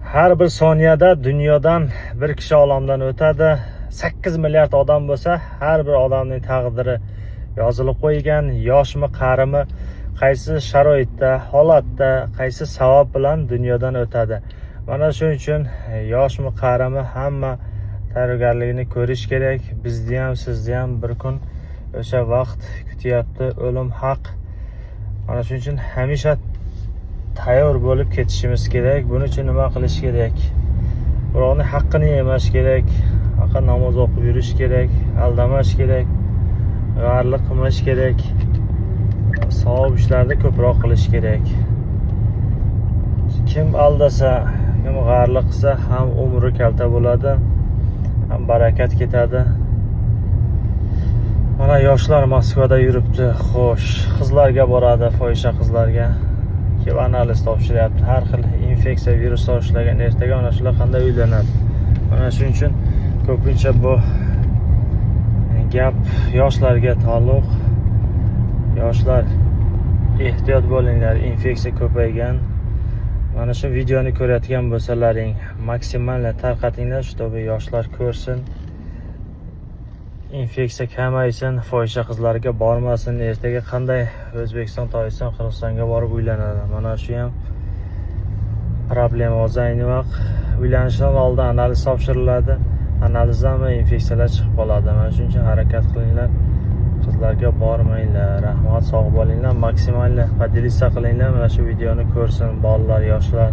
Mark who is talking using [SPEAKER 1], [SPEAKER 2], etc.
[SPEAKER 1] Har bir soniyada dunyodan bir kishi olamdan o'tadi. 8 milliard odam bo'lsa, har bir odamning taqdiri yozilib qo'ygan. Yoshmi, qarimi, qaysi sharoitda, holatda, qaysi sabab bilan dunyodan o'tadi. Mana shuning uchun yoshmi, qarimi hamma tayyorgarligini ko'rish kerak. Bizni ham, sizni ham bir kun o'sha vaqt kutyapti. O'lim haq. Mana shuning uchun hamisha tayyor bo'lib ketishimiz kerak. Buning uchun nima qilish kerak? Birovning haqqini yemash kerak, haqqa namoz o'qib yurish kerak, aldamash kerak, g'arlik qilmash kerak, savob ishlarni ko'proq qilish kerak. Kim aldasa, kim g'arlik qilsa ham umri kalta bo'ladi, ham barakat ketadi. Mana yoshlar Moskvada yuribdi, xo'sh, qizlarga boradi, fohisha qizlarga. Kim analiz topshiryapti, har xil infeksiya viruslar ushlagan, ertaga ana shular qanday uylanadi. Mana shuning uchun ko'pincha bu gap yoshlarga taalluq. Yoshlar ehtiyot bo'linglar, infeksiya ko'paygan. Mana shu videoni ko'rayotgan bo'lsalaring, maksimal tarqatinglar, чтобы yoshlar ko'rsin. Infeksiya kamaysin, fohisha qizlarga bormasin. Ertaga qanday O'zbekiston, Tojikiston, Qirg'izistonga borib uylanadi. Mana shu ham problema. Ayni vaqt uylanishdan oldin analiz topshiriladi. Analizdan infeksiyalar chiqib qoladi. Mana shuning uchun harakat qilinglar. Qizlarga bormanglar. Rahmat, sog' bo'linglar. Maksimal podelisa qilinglar. Mana shu videoni ko'rsin bolalar, yoshlar.